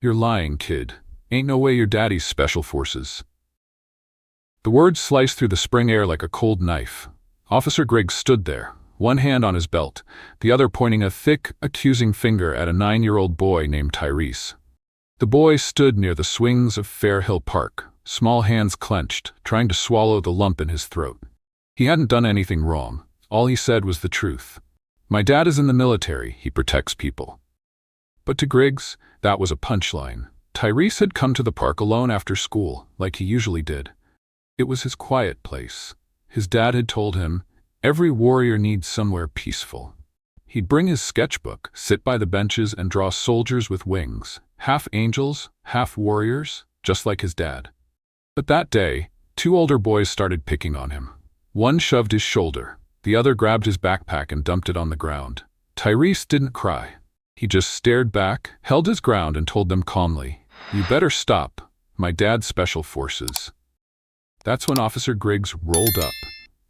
You're lying, kid. Ain't no way your daddy's special forces. The words sliced through the spring air like a cold knife. Officer Griggs stood there, one hand on his belt, the other pointing a thick, accusing finger at a 9-year-old boy named Tyrese. The boy stood near the swings of Fairhill Park, small hands clenched, trying to swallow the lump in his throat. He hadn't done anything wrong. All he said was the truth. My dad is in the military, he protects people. But to Griggs, that was a punchline. Tyrese had come to the park alone after school, like he usually did. It was his quiet place. His dad had told him, every warrior needs somewhere peaceful. He'd bring his sketchbook, sit by the benches and draw soldiers with wings, half angels, half warriors, just like his dad. But that day, 2 older boys started picking on him. One shoved his shoulder, the other grabbed his backpack and dumped it on the ground. Tyrese didn't cry. He just stared back, held his ground and told them calmly, "You better stop. My dad's special forces." That's when Officer Griggs rolled up.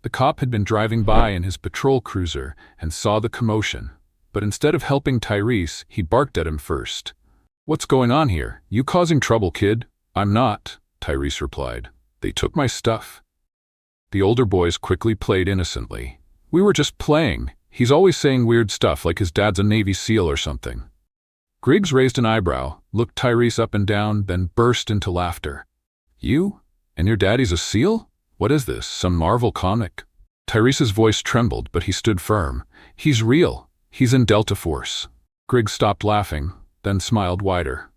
The cop had been driving by in his patrol cruiser and saw the commotion. But instead of helping Tyrese, he barked at him first. "What's going on here? You causing trouble, kid?" "I'm not," Tyrese replied. "They took my stuff." The older boys quickly played innocently. "We were just playing. He's always saying weird stuff like his dad's a Navy SEAL or something." Griggs raised an eyebrow, looked Tyrese up and down, then burst into laughter. "You? And your daddy's a SEAL? What is this, some Marvel comic?" Tyrese's voice trembled, but he stood firm. "He's real. He's in Delta Force." Griggs stopped laughing, then smiled wider.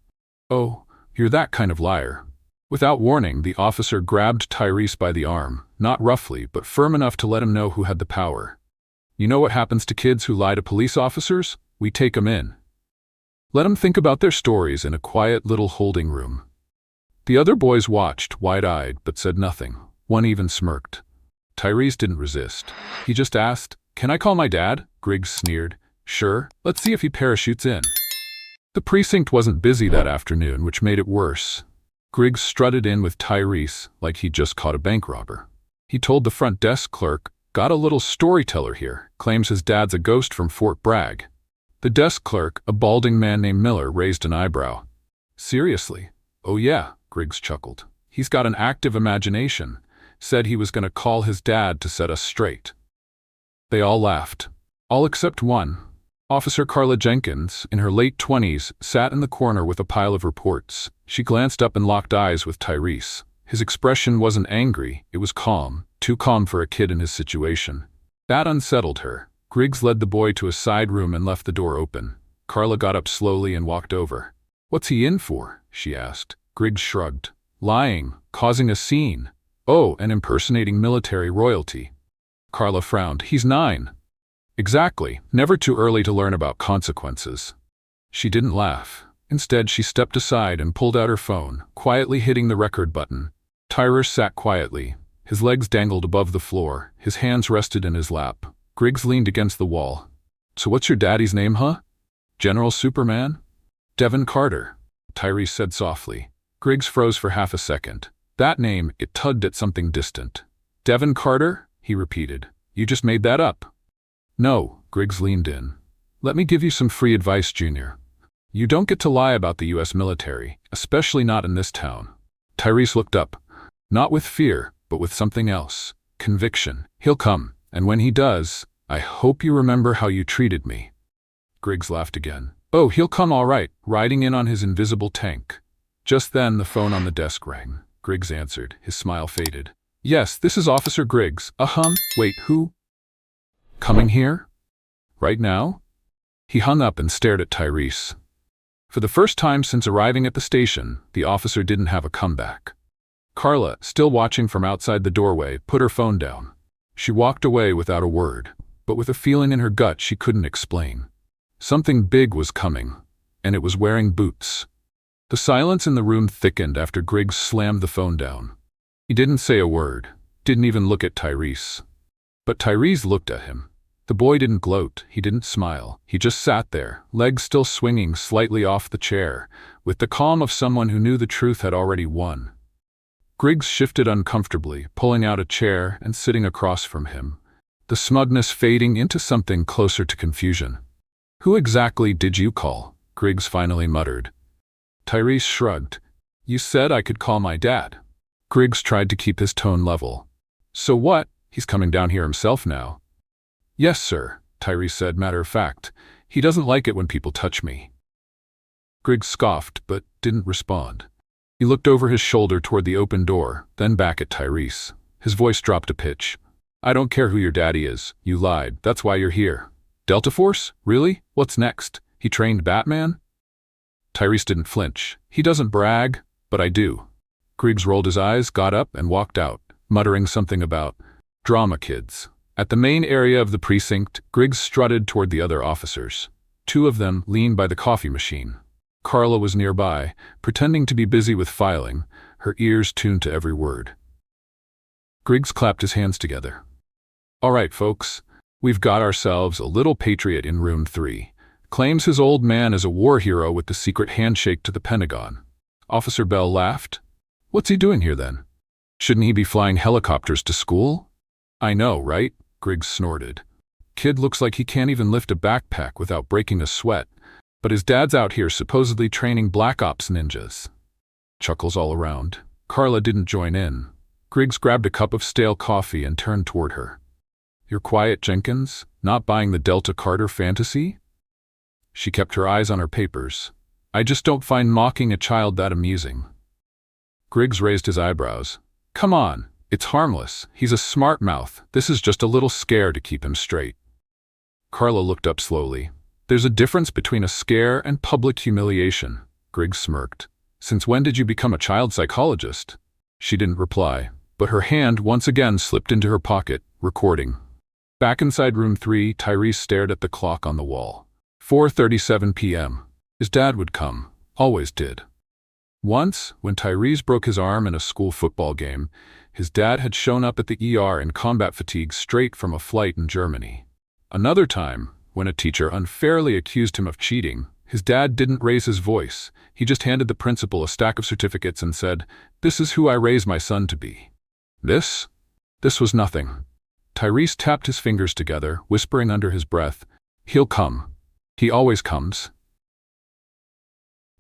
"Oh, you're that kind of liar." Without warning, the officer grabbed Tyrese by the arm, not roughly, but firm enough to let him know who had the power. "You know what happens to kids who lie to police officers? We take 'em in. Let 'em think about their stories in a quiet little holding room." The other boys watched, wide-eyed, but said nothing. One even smirked. Tyrese didn't resist. He just asked, "Can I call my dad?" Griggs sneered. "Sure, let's see if he parachutes in." The precinct wasn't busy that afternoon, which made it worse. Griggs strutted in with Tyrese like he'd just caught a bank robber. He told the front desk clerk, "Got a little storyteller here, claims his dad's a ghost from Fort Bragg." The desk clerk, a balding man named Miller, raised an eyebrow. "Seriously?" "Oh yeah," Griggs chuckled. "He's got an active imagination. Said he was going to call his dad to set us straight." They all laughed. All except one. Officer Carla Jenkins, in her late 20s, sat in the corner with a pile of reports. She glanced up and locked eyes with Tyrese. His expression wasn't angry, it was calm, too calm for a kid in his situation. That unsettled her. Griggs led the boy to a side room and left the door open. Carla got up slowly and walked over. "What's he in for?" she asked. Griggs shrugged. "Lying, causing a scene. Oh, and impersonating military royalty." Carla frowned. "He's 9. "Exactly, never too early to learn about consequences." She didn't laugh. Instead, she stepped aside and pulled out her phone, quietly hitting the record button. Tyrese sat quietly. His legs dangled above the floor, his hands rested in his lap. Griggs leaned against the wall. "So what's your daddy's name, huh? General Superman?" "Devin Carter," Tyrese said softly. Griggs froze for half a second. That name, it tugged at something distant. "Devin Carter?" he repeated. "You just made that up." "No," Griggs leaned in. "Let me give you some free advice, Junior. You don't get to lie about the U.S. military, especially not in this town." Tyrese looked up. Not with fear, but with something else. Conviction. "He'll come, and when he does, I hope you remember how you treated me." Griggs laughed again. "Oh, he'll come all right, riding in on his invisible tank." Just then, the phone on the desk rang. Griggs answered. His smile faded. "Yes, this is Officer Griggs. Wait, who? Coming here? Right now?" He hung up and stared at Tyrese. For the first time since arriving at the station, the officer didn't have a comeback. Carla, still watching from outside the doorway, put her phone down. She walked away without a word, but with a feeling in her gut she couldn't explain. Something big was coming, and it was wearing boots. The silence in the room thickened after Griggs slammed the phone down. He didn't say a word, didn't even look at Tyrese. But Tyrese looked at him. The boy didn't gloat, he didn't smile. He just sat there, legs still swinging slightly off the chair, with the calm of someone who knew the truth had already won. Griggs shifted uncomfortably, pulling out a chair and sitting across from him, the smugness fading into something closer to confusion. "Who exactly did you call?" Griggs finally muttered. Tyrese shrugged. You said I could call my dad. Griggs tried to keep his tone level. So what? He's coming down here himself now. Yes, sir, Tyrese said, matter of fact. He doesn't like it when people touch me. Griggs scoffed, but didn't respond. He looked over his shoulder toward the open door, then back at Tyrese. His voice dropped a pitch. I don't care who your daddy is. You lied. That's why you're here. Delta Force? Really? What's next? He trained Batman? Tyrese didn't flinch. He doesn't brag, but I do. Griggs rolled his eyes, got up, and walked out, muttering something about drama kids. At the main area of the precinct, Griggs strutted toward the other officers. Two of them leaned by the coffee machine. Carla was nearby, pretending to be busy with filing, her ears tuned to every word. Griggs clapped his hands together. All right, folks, we've got ourselves a little patriot in room 3. Claims his old man is a war hero with the secret handshake to the Pentagon. Officer Bell laughed. What's he doing here then? Shouldn't he be flying helicopters to school? I know, right? Griggs snorted. Kid looks like he can't even lift a backpack without breaking a sweat, but his dad's out here supposedly training Black Ops ninjas. Chuckles all around. Carla didn't join in. Griggs grabbed a cup of stale coffee and turned toward her. You're quiet, Jenkins? Not buying the Delta Carter fantasy? She kept her eyes on her papers. I just don't find mocking a child that amusing. Griggs raised his eyebrows. Come on, it's harmless. He's a smart mouth. This is just a little scare to keep him straight. Carla looked up slowly. There's a difference between a scare and public humiliation. Griggs smirked. Since when did you become a child psychologist? She didn't reply, but her hand once again slipped into her pocket, recording. Back inside room 3, Tyrese stared at the clock on the wall. 4:37 p.m. His dad would come. Always did. Once, when Tyrese broke his arm in a school football game, his dad had shown up at the ER in combat fatigue straight from a flight in Germany. Another time, when a teacher unfairly accused him of cheating, his dad didn't raise his voice. He just handed the principal a stack of certificates and said, "This is who I raised my son to be." This was nothing. Tyrese tapped his fingers together, whispering under his breath, "He'll come. He always comes."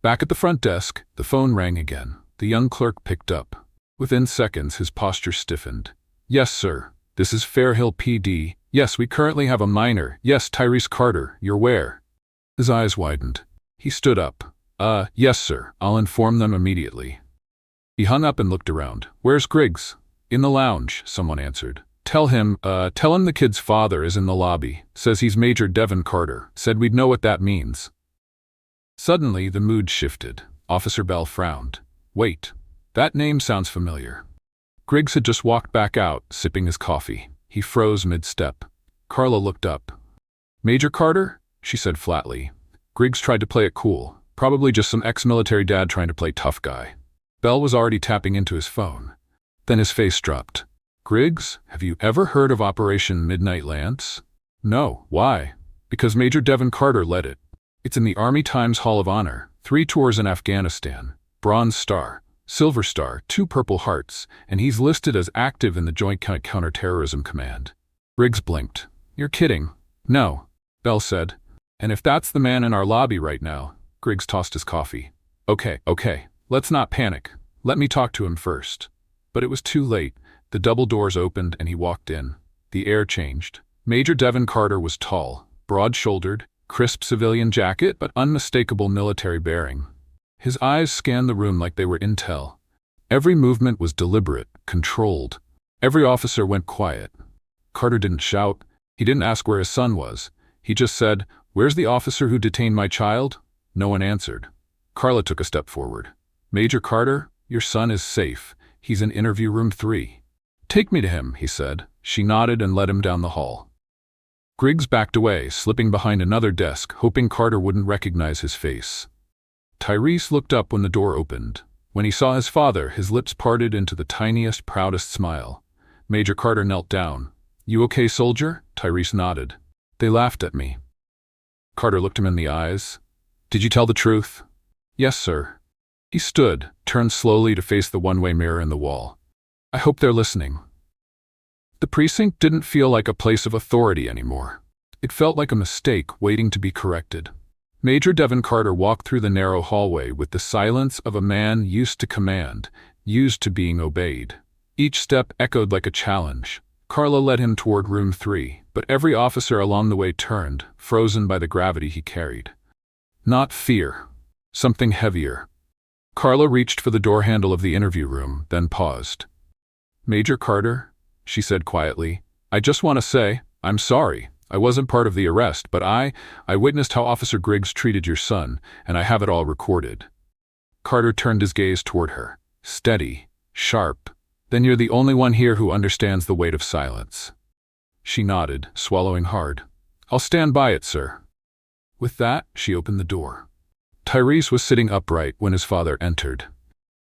Back at the front desk, the phone rang again. The young clerk picked up. Within seconds, his posture stiffened. "Yes, sir. This is Fairhill PD. Yes, we currently have a minor. Yes, Tyrese Carter. You're where?" His eyes widened. He stood up. Yes, sir. I'll inform them immediately." He hung up and looked around. "Where's Griggs?" "In the lounge," someone answered. Tell him the kid's father is in the lobby. Says he's Major Devin Carter. Said we'd know what that means." Suddenly, the mood shifted. Officer Bell frowned. Wait, that name sounds familiar. Griggs had just walked back out, sipping his coffee. He froze mid-step. Carla looked up. "Major Carter?" she said flatly. Griggs tried to play it cool. Probably just some ex-military dad trying to play tough guy. Bell was already tapping into his phone. Then his face dropped. "Griggs, have you ever heard of Operation Midnight Lance?" "No. Why?" "Because Major Devin Carter led it. It's in the Army Times Hall of Honor. 3 tours in Afghanistan. Bronze Star, Silver Star, 2 Purple Hearts, and he's listed as active in the Joint Counterterrorism Command." Griggs blinked. "You're kidding." "No," Bell said. "And if that's the man in our lobby right now," Griggs tossed his coffee. Okay, let's not panic. Let me talk to him first." But it was too late. The double doors opened and he walked in. The air changed. Major Devin Carter was tall, broad-shouldered, crisp civilian jacket but unmistakable military bearing. His eyes scanned the room like they were intel. Every movement was deliberate, controlled. Every officer went quiet. Carter didn't shout. He didn't ask where his son was. He just said, "Where's the officer who detained my child?" No one answered. Carla took a step forward. "Major Carter, your son is safe. He's in interview room 3. "Take me to him," he said. She nodded and led him down the hall. Griggs backed away, slipping behind another desk, hoping Carter wouldn't recognize his face. Tyrese looked up when the door opened. When he saw his father, his lips parted into the tiniest, proudest smile. Major Carter knelt down. "You okay, soldier?" Tyrese nodded. "They laughed at me." Carter looked him in the eyes. "Did you tell the truth?" "Yes, sir." He stood, turned slowly to face the one-way mirror in the wall. "I hope they're listening." The precinct didn't feel like a place of authority anymore. It felt like a mistake waiting to be corrected. Major Devon Carter walked through the narrow hallway with the silence of a man used to command, used to being obeyed. Each step echoed like a challenge. Carla led him toward room 3, but every officer along the way turned, frozen by the gravity he carried. Not fear. Something heavier. Carla reached for the door handle of the interview room, then paused. "Major Carter," she said quietly, "I just want to say, I'm sorry. I wasn't part of the arrest, but I witnessed how Officer Griggs treated your son, and I have it all recorded." Carter turned his gaze toward her. Steady, sharp. "Then you're the only one here who understands the weight of silence." She nodded, swallowing hard. "I'll stand by it, sir." With that, she opened the door. Tyrese was sitting upright when his father entered.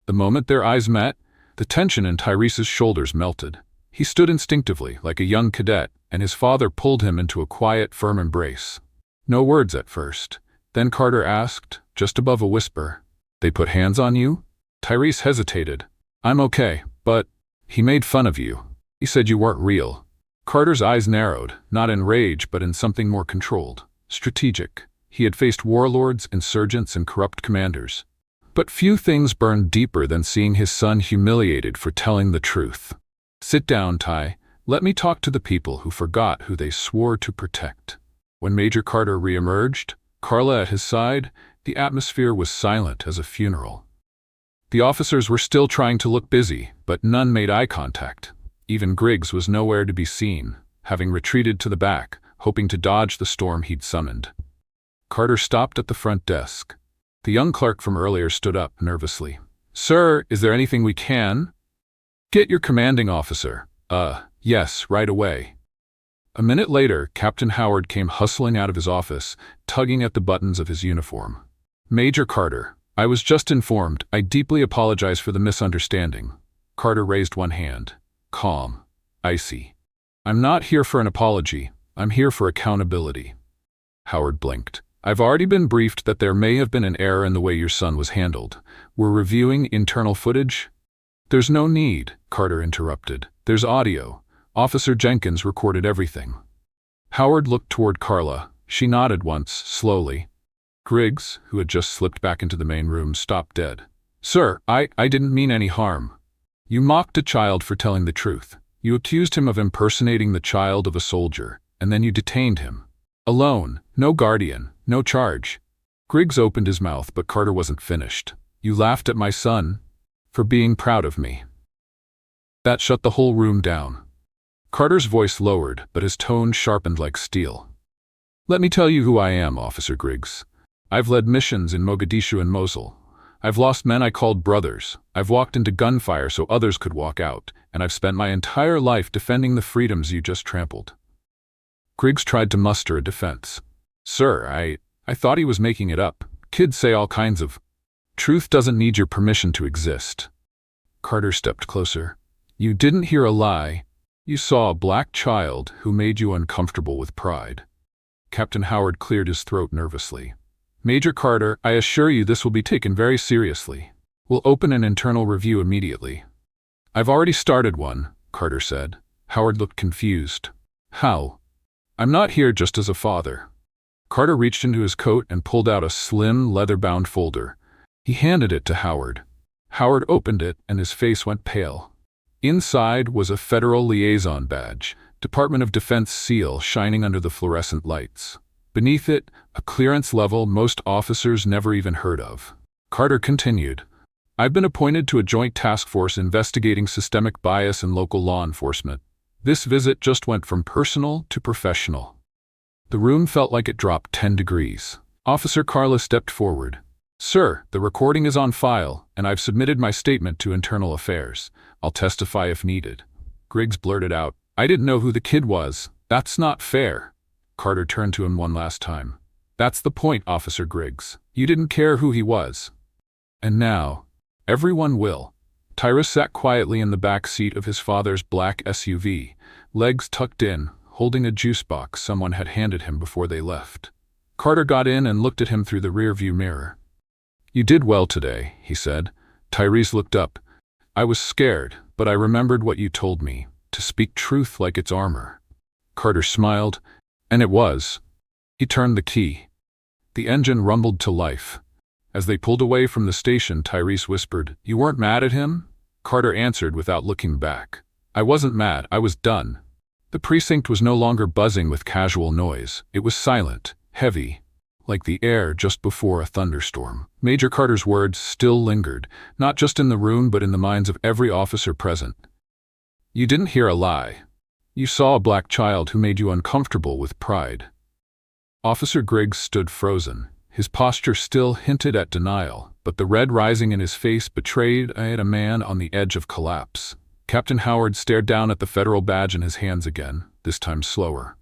The moment their eyes met, the tension in Tyrese's shoulders melted. He stood instinctively, like a young cadet, and his father pulled him into a quiet, firm embrace. No words at first. Then Carter asked, just above a whisper, "They put hands on you?" Tyrese hesitated. "I'm okay, but he made fun of you. He said you weren't real." Carter's eyes narrowed, not in rage but in something more controlled, strategic. He had faced warlords, insurgents, and corrupt commanders. But few things burned deeper than seeing his son humiliated for telling the truth. "Sit down, Ty. Let me talk to the people who forgot who they swore to protect." When Major Carter reemerged, Carla at his side, the atmosphere was silent as a funeral. The officers were still trying to look busy, but none made eye contact. Even Griggs was nowhere to be seen, having retreated to the back, hoping to dodge the storm he'd summoned. Carter stopped at the front desk. The young clerk from earlier stood up nervously. "Sir, is there anything we can?" "Get your commanding officer." Yes, right away." A minute later, Captain Howard came hustling out of his office, tugging at the buttons of his uniform. "Major Carter, I was just informed. I deeply apologize for the misunderstanding." Carter raised one hand. Calm. Icy. "I'm not here for an apology. I'm here for accountability." Howard blinked. "I've already been briefed that there may have been an error in the way your son was handled. We're reviewing internal footage." "There's no need," Carter interrupted. "There's audio. Officer Jenkins recorded everything." Howard looked toward Carla. She nodded once, slowly. Griggs, who had just slipped back into the main room, stopped dead. "Sir, I didn't mean any harm. You mocked a child for telling the truth. You accused him of impersonating the child of a soldier, and then you detained him. Alone, no guardian, no charge." Griggs opened his mouth, but Carter wasn't finished. "You laughed at my son for being proud of me." That shut the whole room down. Carter's voice lowered, but his tone sharpened like steel. "Let me tell you who I am, Officer Griggs. I've led missions in Mogadishu and Mosul. I've lost men I called brothers. I've walked into gunfire so others could walk out, and I've spent my entire life defending the freedoms you just trampled." Griggs tried to muster a defense. "Sir, I thought he was making it up. Kids say all kinds of... Truth doesn't need your permission to exist." Carter stepped closer. "You didn't hear a lie. You saw a black child who made you uncomfortable with pride." Captain Howard cleared his throat nervously. "Major Carter, I assure you this will be taken very seriously. We'll open an internal review immediately." "I've already started one," Carter said. Howard looked confused. "How?" "I'm not here just as a father." Carter reached into his coat and pulled out a slim, leather-bound folder. He handed it to Howard. Howard opened it, and his face went pale. Inside was a Federal Liaison badge, Department of Defense seal shining under the fluorescent lights. Beneath it, a clearance level most officers never even heard of. Carter continued, "I've been appointed to a joint task force investigating systemic bias in local law enforcement. This visit just went from personal to professional." The room felt like it dropped 10 degrees. Officer Carla stepped forward. "Sir, the recording is on file, and I've submitted my statement to Internal Affairs. I'll testify if needed." Griggs blurted out, "I didn't know who the kid was. That's not fair." Carter turned to him one last time. "That's the point, Officer Griggs. You didn't care who he was. And now, everyone will." Tyrus sat quietly in the back seat of his father's black SUV, legs tucked in, holding a juice box someone had handed him before they left. Carter got in and looked at him through the rearview mirror. "You did well today," he said. Tyrese looked up. "I was scared, but I remembered what you told me, to speak truth like it's armor." Carter smiled, and it was. He turned the key. The engine rumbled to life. As they pulled away from the station, Tyrese whispered, "You weren't mad at him?" Carter answered without looking back. "I wasn't mad, I was done." The precinct was no longer buzzing with casual noise. It was silent, heavy, like the air just before a thunderstorm. Major Carter's words still lingered, not just in the room but in the minds of every officer present. "You didn't hear a lie. You saw a black child who made you uncomfortable with pride." Officer Griggs stood frozen. His posture still hinted at denial, but the red rising in his face betrayed a man on the edge of collapse. Captain Howard stared down at the federal badge in his hands again, this time slower.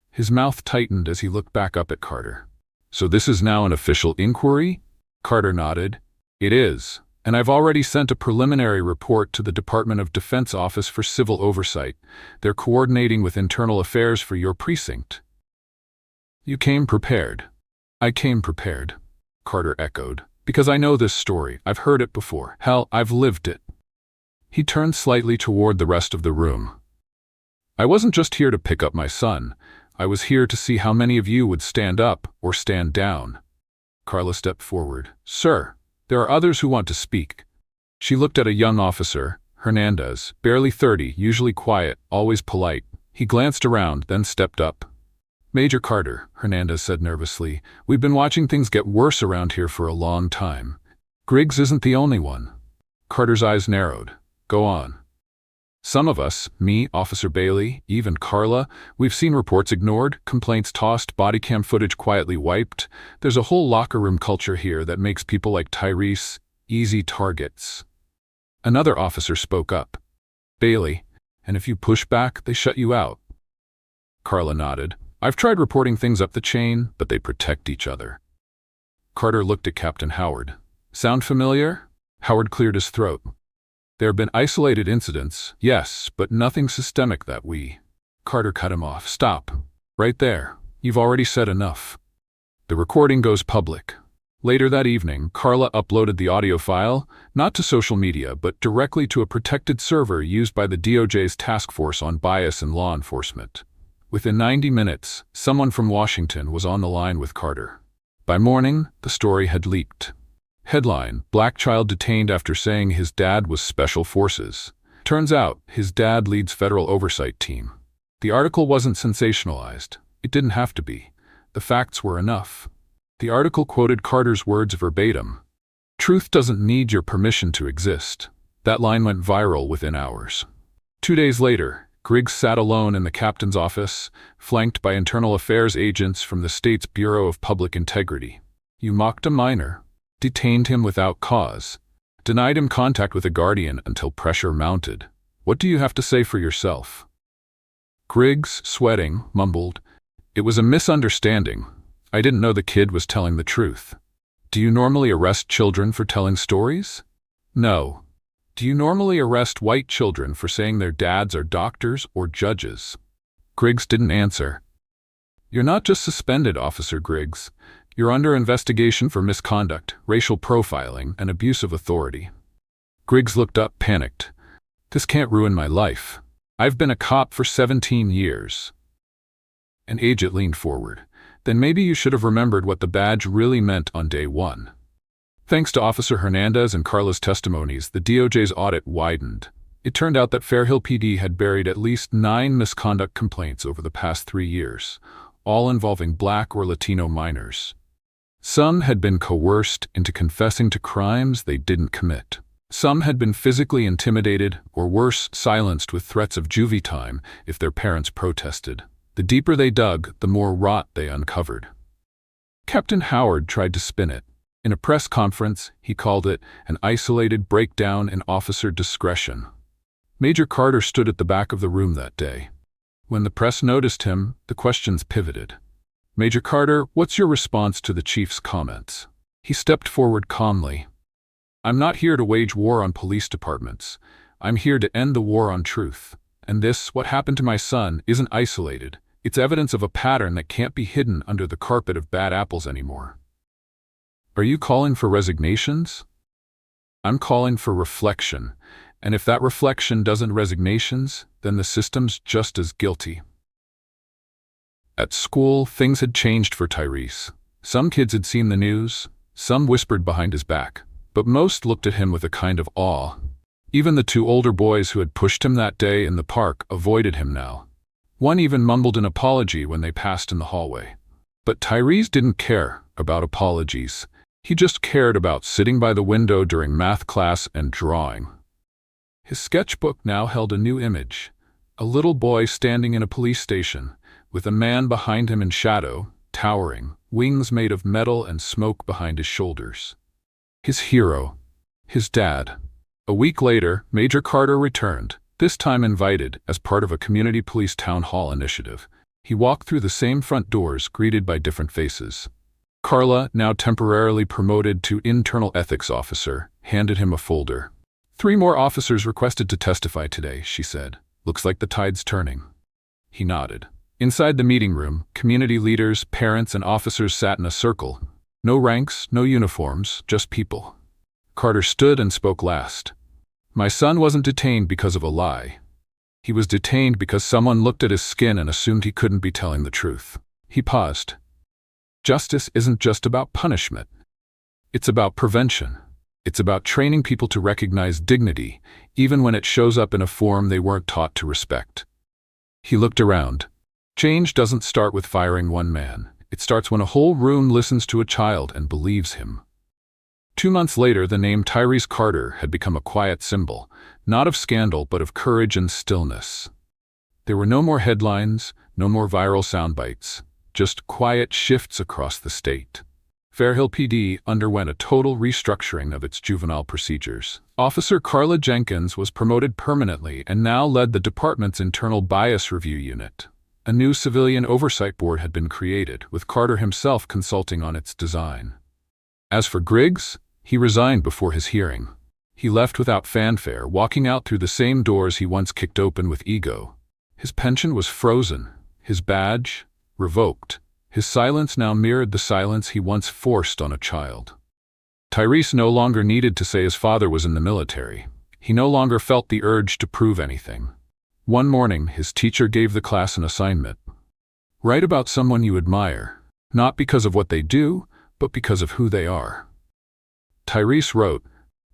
His mouth tightened as he looked back up at Carter. "So this is now an official inquiry?" Carter nodded. "It is, and I've already sent a preliminary report to the Department of Defense Office for Civil Oversight. They're coordinating with Internal Affairs for your precinct." "You came prepared." "I came prepared," Carter echoed, "because I know this story. I've heard it before. Hell, I've lived it." He turned slightly toward the rest of the room. "I wasn't just here to pick up my son. I was here to see how many of you would stand up or stand down." Carla stepped forward. "Sir, there are others who want to speak." She looked at a young officer, Hernandez, barely 30, usually quiet, always polite. He glanced around, then stepped up. "Major Carter," Hernandez said nervously, "we've been watching things get worse around here for a long time. Griggs isn't the only one." Carter's eyes narrowed. "Go on." "Some of us, me, Officer Bailey, even Carla, we've seen reports ignored, complaints tossed, body cam footage quietly wiped. There's a whole locker room culture here that makes people like Tyrese easy targets." Another officer spoke up. "Bailey, and if you push back, they shut you out." Carla nodded. "I've tried reporting things up the chain, but they protect each other." Carter looked at Captain Howard. "Sound familiar?" Howard cleared his throat. "There have been isolated incidents, yes, but nothing systemic that we—" Carter cut him off. "Stop. Right there. You've already said enough. The recording goes public." Later that evening, Carla uploaded the audio file, not to social media, but directly to a protected server used by the DOJ's Task Force on Bias in Law Enforcement. Within 90 minutes, someone from Washington was on the line with Carter. By morning, the story had leaked. Headline: Black child detained after saying his dad was Special Forces. Turns out, his dad leads federal oversight team. The article wasn't sensationalized. It didn't have to be. The facts were enough. The article quoted Carter's words verbatim. "Truth doesn't need your permission to exist." That line went viral within hours. 2 days later, Griggs sat alone in the captain's office, flanked by internal affairs agents from the state's Bureau of Public Integrity. "You mocked a minor, detained him without cause, denied him contact with a guardian until pressure mounted. What do you have to say for yourself?" Griggs, sweating, mumbled, "It was a misunderstanding. I didn't know the kid was telling the truth." "Do you normally arrest children for telling stories?" "No." "Do you normally arrest white children for saying their dads are doctors or judges?" Griggs didn't answer. "You're not just suspended, Officer Griggs. You're under investigation for misconduct, racial profiling, and abuse of authority." Griggs looked up, panicked. "This can't ruin my life. I've been a cop for 17 years. An agent leaned forward. "Then maybe you should have remembered what the badge really meant on day one." Thanks to Officer Hernandez and Carla's testimonies, the DOJ's audit widened. It turned out that Fair Hill PD had buried at least 9 misconduct complaints over the past 3 years, all involving Black or Latino minors. Some had been coerced into confessing to crimes they didn't commit. Some had been physically intimidated, or worse, silenced with threats of juvie time if their parents protested. The deeper they dug, the more rot they uncovered. Captain Howard tried to spin it. In a press conference, he called it an isolated breakdown in officer discretion. Major Carter stood at the back of the room that day. When the press noticed him, the questions pivoted. "Major Carter, what's your response to the chief's comments?" He stepped forward calmly. "I'm not here to wage war on police departments. I'm here to end the war on truth. And this, what happened to my son, isn't isolated. It's evidence of a pattern that can't be hidden under the carpet of bad apples anymore." "Are you calling for resignations?" "I'm calling for reflection. And if that reflection doesn't resignations, then the system's just as guilty." At school, things had changed for Tyrese. Some kids had seen the news, some whispered behind his back, but most looked at him with a kind of awe. Even the two older boys who had pushed him that day in the park avoided him now. One even mumbled an apology when they passed in the hallway. But Tyrese didn't care about apologies. He just cared about sitting by the window during math class and drawing. His sketchbook now held a new image, a little boy standing in a police station, with a man behind him in shadow, towering, wings made of metal and smoke behind his shoulders. His hero, his dad. A week later, Major Carter returned, this time invited as part of a community police town hall initiative. He walked through the same front doors, greeted by different faces. Carla, now temporarily promoted to internal ethics officer, handed him a folder. 3 more officers requested to testify today, she said. Looks like the tide's turning. He nodded. Inside the meeting room, community leaders, parents, and officers sat in a circle. No ranks, no uniforms, just people. Carter stood and spoke last. My son wasn't detained because of a lie. He was detained because someone looked at his skin and assumed he couldn't be telling the truth. He paused. Justice isn't just about punishment. It's about prevention. It's about training people to recognize dignity, even when it shows up in a form they weren't taught to respect. He looked around. Change doesn't start with firing one man. It starts when a whole room listens to a child and believes him. 2 months later, the name Tyrese Carter had become a quiet symbol, not of scandal but of courage and stillness. There were no more headlines, no more viral sound bites, just quiet shifts across the state. Fairhill PD underwent a total restructuring of its juvenile procedures. Officer Carla Jenkins was promoted permanently and now led the department's internal bias review unit. A new civilian oversight board had been created, with Carter himself consulting on its design. As for Griggs, he resigned before his hearing. He left without fanfare, walking out through the same doors he once kicked open with ego. His pension was frozen, his badge revoked. His silence now mirrored the silence he once forced on a child. Tyrese no longer needed to say his father was in the military. He no longer felt the urge to prove anything. One morning, his teacher gave the class an assignment. Write about someone you admire, not because of what they do, but because of who they are. Tyrese wrote,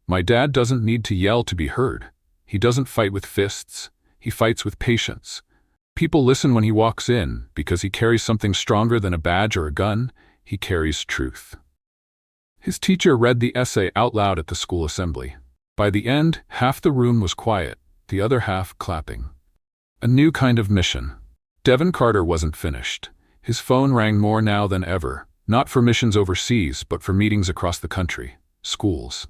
My dad doesn't need to yell to be heard. He doesn't fight with fists. He fights with patience. People listen when he walks in, because he carries something stronger than a badge or a gun. He carries truth. His teacher read the essay out loud at the school assembly. By the end, half the room was quiet, the other half clapping. A new kind of mission. Devin Carter wasn't finished. His phone rang more now than ever, not for missions overseas, but for meetings across the country, schools,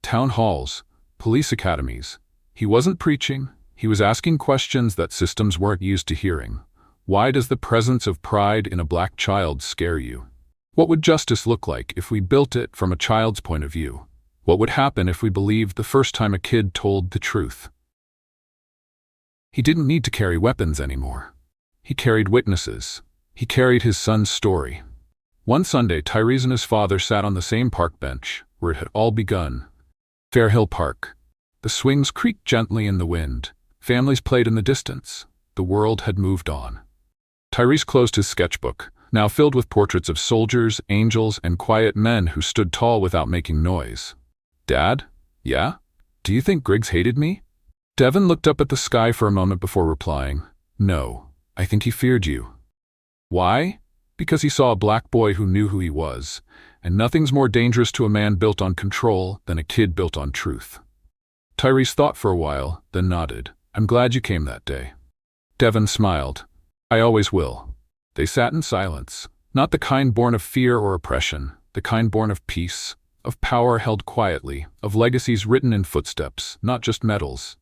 town halls, police academies. He wasn't preaching. He was asking questions that systems weren't used to hearing. Why does the presence of pride in a black child scare you? What would justice look like if we built it from a child's point of view? What would happen if we believed the first time a kid told the truth? He didn't need to carry weapons anymore. He carried witnesses. He carried his son's story. One Sunday, Tyrese and his father sat on the same park bench, where it had all begun. Fairhill Park. The swings creaked gently in the wind. Families played in the distance. The world had moved on. Tyrese closed his sketchbook, now filled with portraits of soldiers, angels, and quiet men who stood tall without making noise. Dad? Yeah? Do you think Griggs hated me? Devin looked up at the sky for a moment before replying, No, I think he feared you. Why? Because he saw a black boy who knew who he was, and nothing's more dangerous to a man built on control than a kid built on truth. Tyrese thought for a while, then nodded. I'm glad you came that day. Devin smiled. I always will. They sat in silence, not the kind born of fear or oppression, the kind born of peace, of power held quietly, of legacies written in footsteps, not just medals.